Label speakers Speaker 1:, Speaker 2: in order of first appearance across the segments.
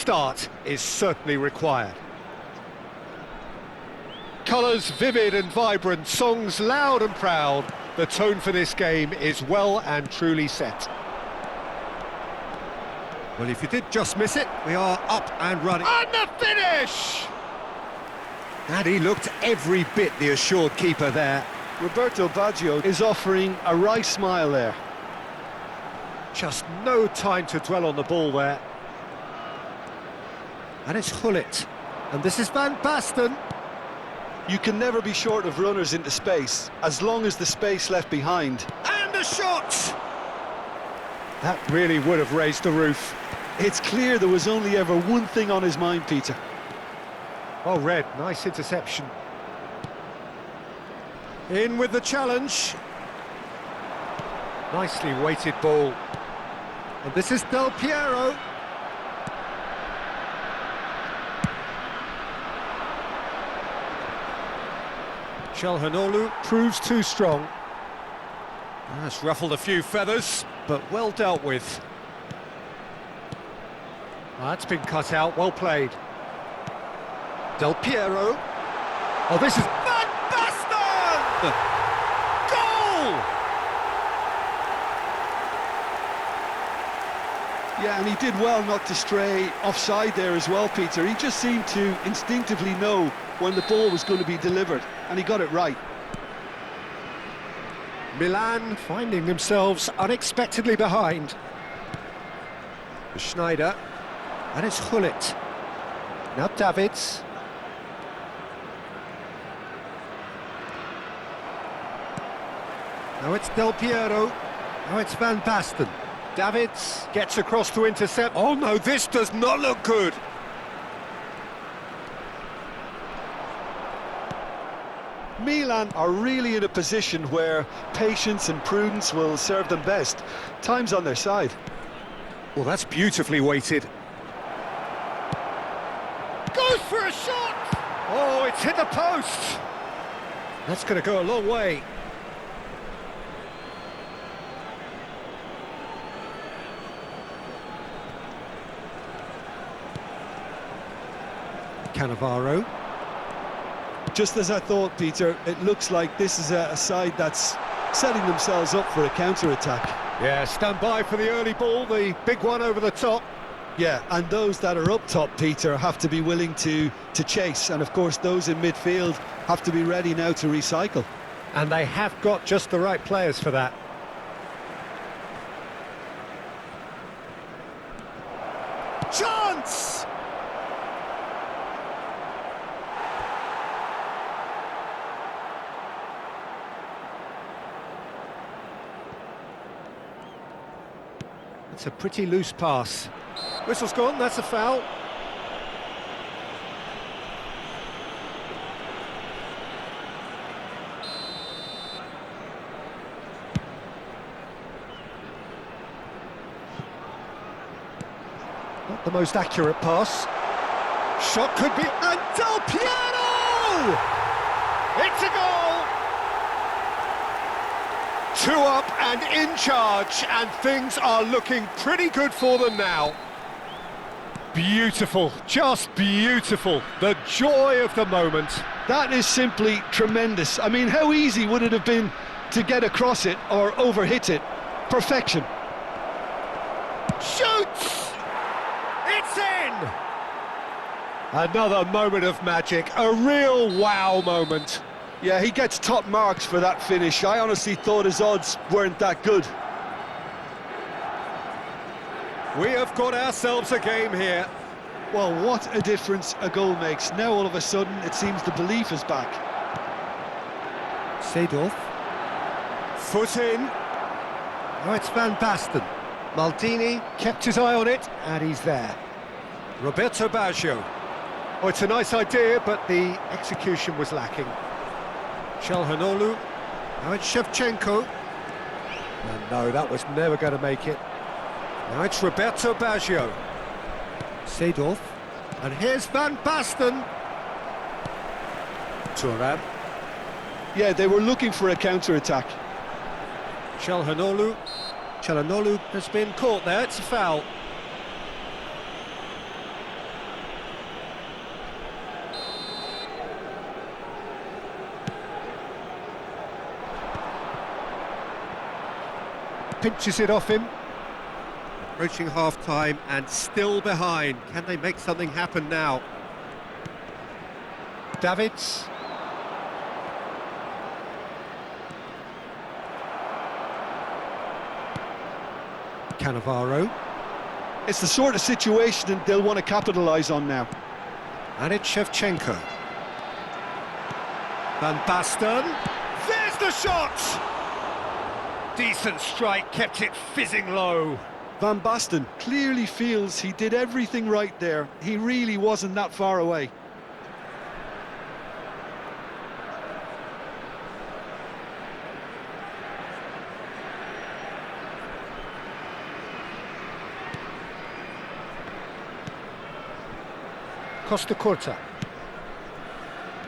Speaker 1: start is certainly required. Colours vivid and vibrant, songs loud and proud. The tone for this game is well and truly set. Well, if you did just miss it, we are up and running. And the finish! And he looked every bit the assured keeper there.
Speaker 2: Roberto Baggio is offering a wry smile there.
Speaker 1: Just no time to dwell on the ball there. And it's Gullit. And this is Van Basten.
Speaker 2: You can never be short of runners into space, as long as the space left behind.
Speaker 1: And a shot! That really would have raised the roof.
Speaker 2: It's clear there was only ever one thing on his mind, Peter.
Speaker 1: Oh, Red, nice interception. In with the challenge. Nicely weighted ball. And this is Del Piero. Calhanoglu proves too strong. That's ruffled a few feathers, but well dealt with. That's been cut out, well played. Del Piero. Oh, this is Van Basten! Goal!
Speaker 2: Yeah, and he did well not to stray offside there as well, Peter. He just seemed to instinctively know when the ball was going to be delivered, and he got it right.
Speaker 1: Milan finding themselves unexpectedly behind. Schneider, and it's Gullit. Now Davids. Now it's Del Piero. Now it's Van Basten. Davids gets across to intercept. Oh no, this does not look good.
Speaker 2: Milan are really in a position where patience and prudence will serve them best. Time's on their side.
Speaker 1: Well, that's beautifully weighted. Goes for a shot! Oh, it's hit the post! That's going to go a long way. Cannavaro.
Speaker 2: Just as I thought, Peter, it looks like this is a side that's setting themselves up for a counter-attack.
Speaker 1: Yeah, stand by for the early ball, the big one over the top.
Speaker 2: Yeah, and those that are up top, Peter, have to be willing to chase. And, of course, those in midfield have to be ready now to recycle.
Speaker 1: And they have got just the right players for that. Chance! It's a pretty loose pass. Whistle's gone, that's a foul. Not the most accurate pass. Shot could be... And Del Piero! It's a goal! 2 up and in charge, and things are looking pretty good for them now. Beautiful, just beautiful. The joy of the moment.
Speaker 2: That is simply tremendous. I mean, how easy would it have been to get across it or overhit it? Perfection.
Speaker 1: Shoots! It's in! Another moment of magic, a real wow moment.
Speaker 2: Yeah, he gets top marks for that finish. I honestly thought his odds weren't that good.
Speaker 1: We have got ourselves a game here.
Speaker 2: Well, what a difference a goal makes. Now all of a sudden it seems the belief is back.
Speaker 1: Seedorf. Foot in. Oh, it's Van Basten. Maldini kept his eye on it, and he's there. Roberto Baggio. Oh, it's a nice idea, but the execution was lacking. Calhanoglu. Now it's Shevchenko. And no, that was never going to make it. Now it's Roberto Baggio. Seedorf. And here's Van Basten. Thuram.
Speaker 2: Yeah, they were looking for a counter-attack.
Speaker 1: Calhanoglu has been caught there, it's a foul. pinches it off him. Approaching half-time and still behind. Can they make something happen now? Davids. Cannavaro.
Speaker 2: It's the sort of situation that they'll want to capitalise on now.
Speaker 1: And it's Shevchenko. Van Basten. There's the shot! Decent strike, kept it fizzing low.
Speaker 2: Van Basten clearly feels he did everything right there. He really wasn't that far away.
Speaker 1: Costa Curta.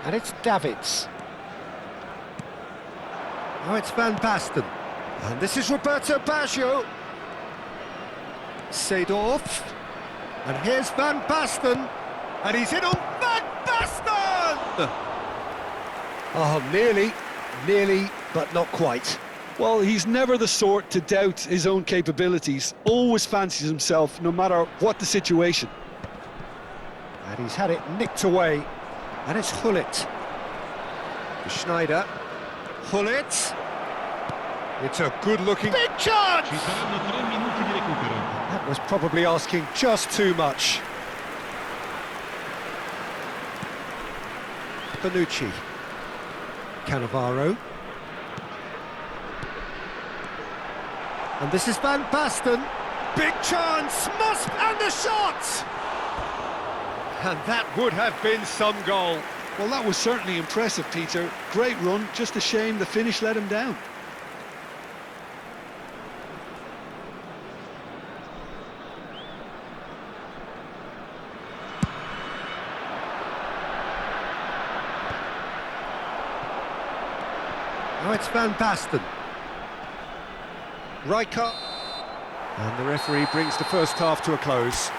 Speaker 1: And it's Davids. Now it's Van Basten. And this is Roberto Baggio. Seedorf. And here's Van Basten. And he's in on Van Basten! Oh, nearly, but not quite.
Speaker 2: Well, he's never the sort to doubt his own capabilities. Always fancies himself, no matter what the situation.
Speaker 1: And he's had it nicked away. And it's Hullet. Schneider. Hullet. It's a good-looking... Big chance! That was probably asking just too much. Bonucci. Cannavaro. And this is Van Basten. Big chance! Must and the shot! And that would have been some goal.
Speaker 2: Well, that was certainly impressive, Peter. Great run, just a shame the finish let him down.
Speaker 1: Now it's Van Basten. Rijkaard. And the referee brings the first half to a close.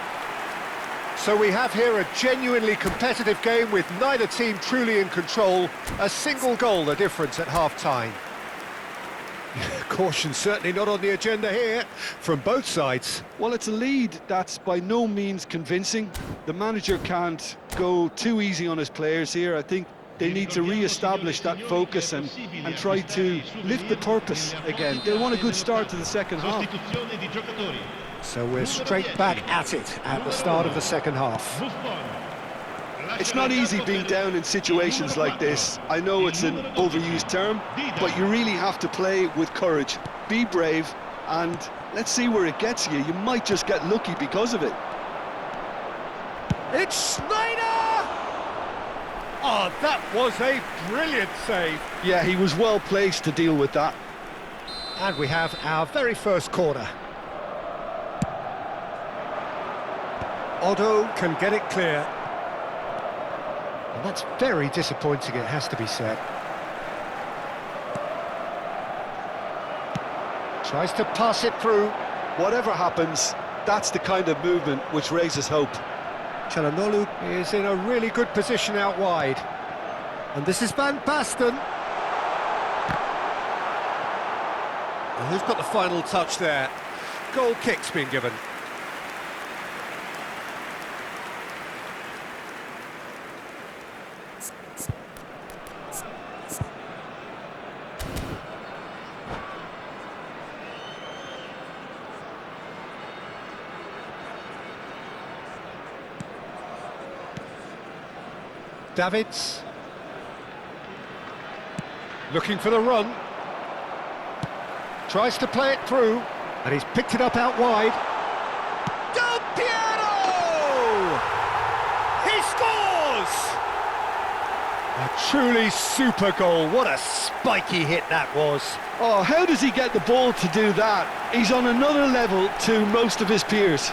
Speaker 1: So we have here a genuinely competitive game with neither team truly in control. A single goal the difference at half-time. Caution certainly not on the agenda here from both sides.
Speaker 2: Well, it's a lead that's by no means convincing. The manager can't go too easy on his players here. I think they need to re-establish that focus and try to lift the purpose again. They'll want a good start to the second half.
Speaker 1: So we're straight back at it at the start of the second half.
Speaker 2: It's not easy being down in situations like this. I know it's an overused term, but you really have to play with courage. Be brave, and let's see where it gets you. You might just get lucky because of it.
Speaker 1: It's Schneider! Oh, that was a brilliant save.
Speaker 2: Yeah, he was well placed to deal with that.
Speaker 1: And we have our very first corner. Otto can get it clear. And that's very disappointing, it has to be said. Tries to pass it through.
Speaker 2: Whatever happens, that's the kind of movement which raises hope.
Speaker 1: Çalhanoğlu is in a really good position out wide. And this is Van Basten. And who's got the final touch there? Goal kick's been given. Davids. Looking for the run. Tries to play it through. And he's picked it up out wide. Del Piero! He scores! A truly super goal. What a spiky hit that was.
Speaker 2: Oh, how does he get the ball to do that? He's on another level to most of his peers.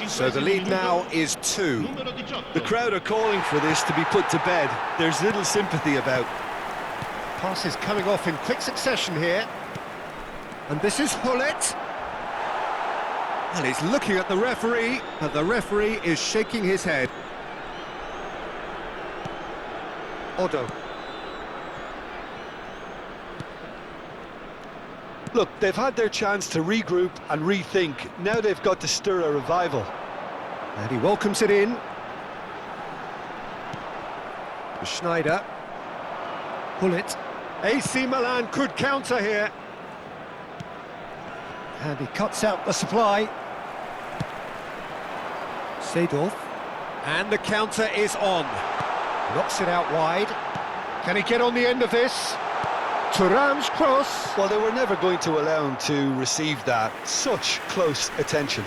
Speaker 1: So the lead now is 2.
Speaker 2: The crowd are calling for this to be put to bed. There's little sympathy about.
Speaker 1: Pass is coming off in quick succession here. And this is Hullet. And he's looking at the referee, but the referee is shaking his head. Otto.
Speaker 2: Look, they've had their chance to regroup and rethink. Now they've got to stir a revival.
Speaker 1: And he welcomes it in. Schneider. Pull it. AC Milan could counter here. And he cuts out the supply. Seedorf. And the counter is on. Knocks it out wide. Can he get on the end of this? Thuram's cross.
Speaker 2: Well, they were never going to allow him to receive that. Such close attention.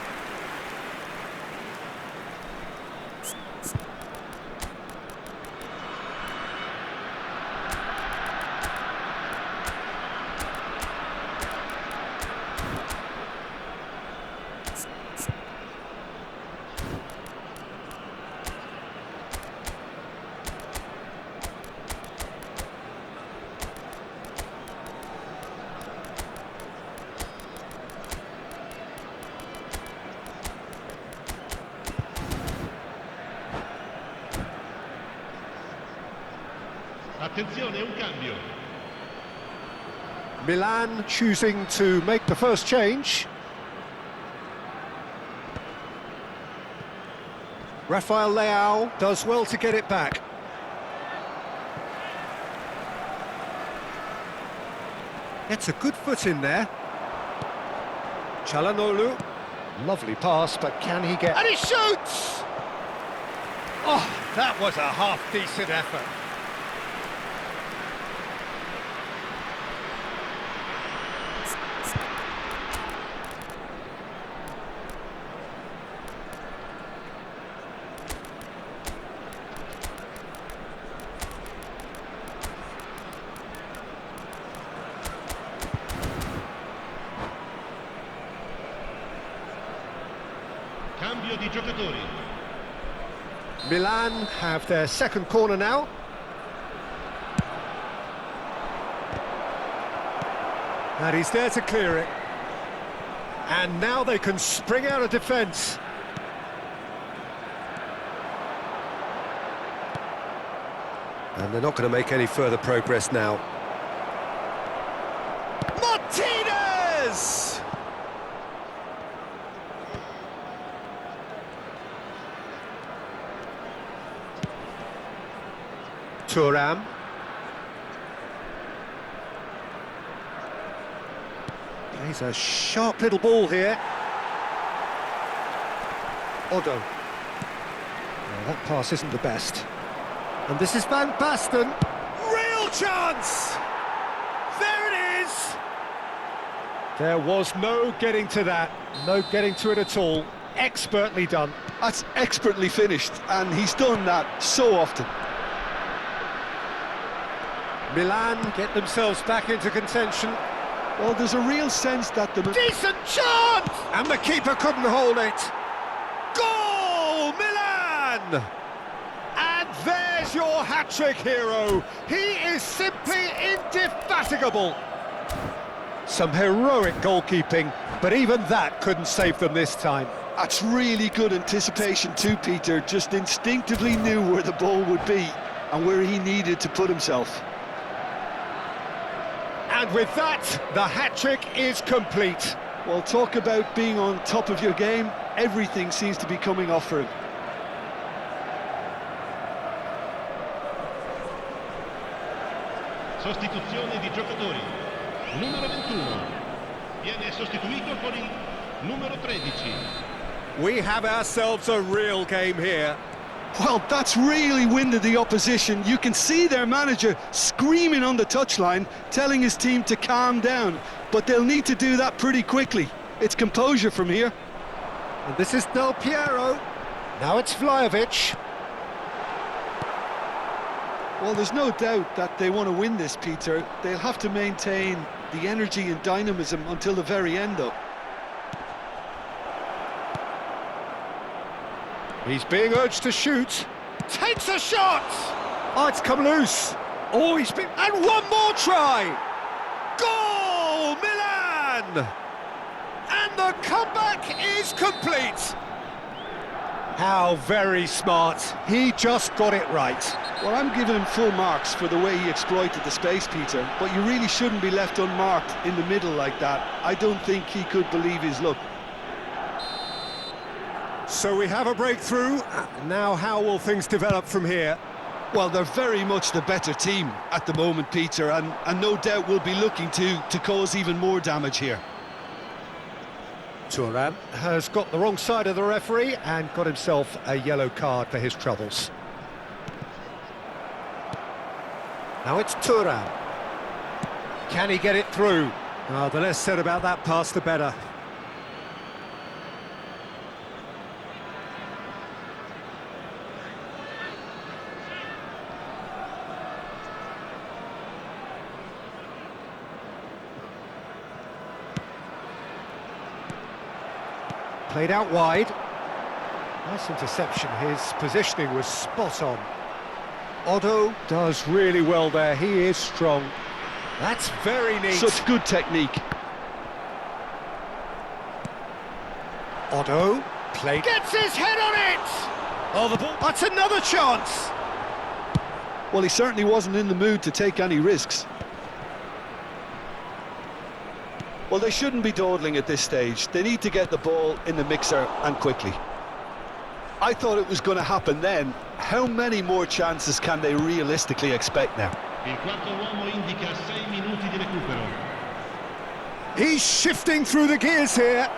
Speaker 3: Attenzione, un cambio.
Speaker 1: Milan choosing to make the first change. Rafael Leao does well to get it back. Gets a good foot in there. Çalhanoğlu. Lovely pass, but can he get... And he shoots! Oh, that was a half-decent effort.
Speaker 3: Cambio di giocatori.
Speaker 1: Milan have their second corner now. And he's there to clear it. And now they can spring out of defence. And they're not going to make any further progress now. Martinez! Thuram. Plays a sharp little ball here. Odo. Well, that pass isn't the best. And this is Van Basten. Real chance! There it is! There was no getting to that. No getting to it at all. Expertly done.
Speaker 2: That's expertly finished, and he's done that so often.
Speaker 1: Milan get themselves back into contention.
Speaker 2: Well, there's a real sense that the...
Speaker 1: Decent chance! And the keeper couldn't hold it. Goal, Milan! And there's your hat-trick hero. He is simply indefatigable. Some heroic goalkeeping, but even that couldn't save them this time.
Speaker 2: That's really good anticipation too, Peter. Just instinctively knew where the ball would be and where he needed to put himself.
Speaker 1: And with that, the hat-trick is complete.
Speaker 2: Well, talk about being on top of your game. Everything seems to be coming off for him.
Speaker 3: Sostituzione di giocatori. Numero 21. Viene sostituito con il numero 13.
Speaker 1: We have ourselves a real game here.
Speaker 2: Well, that's really winded the opposition. You can see their manager screaming on the touchline, telling his team to calm down. But they'll need to do that pretty quickly. It's composure from here.
Speaker 1: And this is Del Piero. Now it's Vlahovic.
Speaker 2: Well, there's no doubt that they want to win this, Peter. They'll have to maintain the energy and dynamism until the very end, though.
Speaker 1: He's being urged to shoot. Takes a shot! Oh, it's come loose. Oh, he's been... And one more try! Goal, Milan! And the comeback is complete. How very smart. He just got it right.
Speaker 2: Well, I'm giving him full marks for the way he exploited the space, Peter, but you really shouldn't be left unmarked in the middle like that. I don't think he could believe his luck.
Speaker 1: So we have a breakthrough. Now how will things develop from here?
Speaker 2: Well, they're very much the better team at the moment, Peter, and no doubt will be looking to cause even more damage here.
Speaker 1: Thuram has got the wrong side of the referee and got himself a yellow card for his troubles. Now it's Thuram. Can he get it through? Oh, the less said about that pass, the better. Played out wide. Nice interception. His positioning was spot on. Otto does really well there. He is strong. That's very neat.
Speaker 2: Such good technique.
Speaker 1: Otto played. Gets his head on it! Oh, the ball. That's another chance.
Speaker 2: Well, he certainly wasn't in the mood to take any risks. Well, they shouldn't be dawdling at this stage. They need to get the ball in the mixer and quickly. I thought it was going to happen then. How many more chances can they realistically expect now?
Speaker 3: Il quarto uomo indica 6 minuti di recupero.
Speaker 1: He's shifting through the gears here.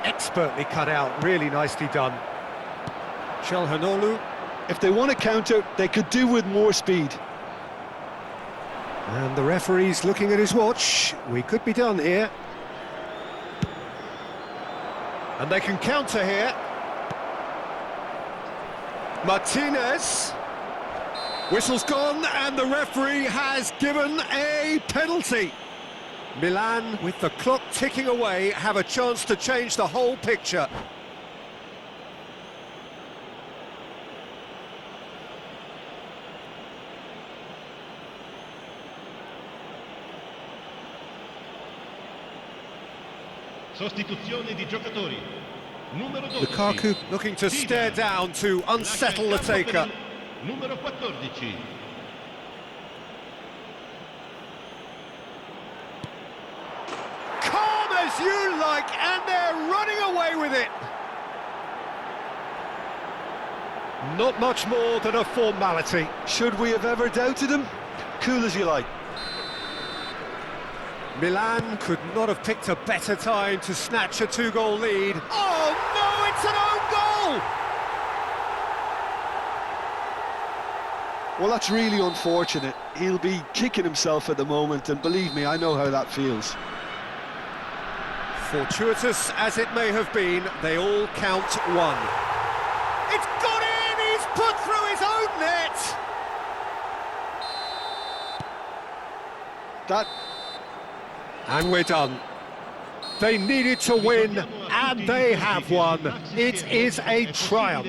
Speaker 1: Expertly cut out, really nicely done. Çalhanoğlu.
Speaker 2: If they want to counter, they could do with more speed.
Speaker 1: And the referee's looking at his watch. We could be done here. And they can counter here. Martinez. Whistle's gone and the referee has given a penalty. Milan, with the clock ticking away, have a chance to change the whole picture.
Speaker 3: Sostituzione di giocatori. Numero 12.
Speaker 1: Lukaku looking to stare down to unsettle the taker.
Speaker 3: Numero 14.
Speaker 1: Calm as you like, and they're running away with it. Not much more than a formality.
Speaker 2: Should we have ever doubted him? Cool as you like.
Speaker 1: Milan could not have picked a better time to snatch a two-goal lead. Oh no, it's an own goal!
Speaker 2: Well, that's really unfortunate. He'll be kicking himself at the moment, and believe me, I know how that feels.
Speaker 1: Fortuitous as it may have been, they all count one. It's got in! He's put through his own net! And we're done. They needed to win, and they have won. It is a triumph.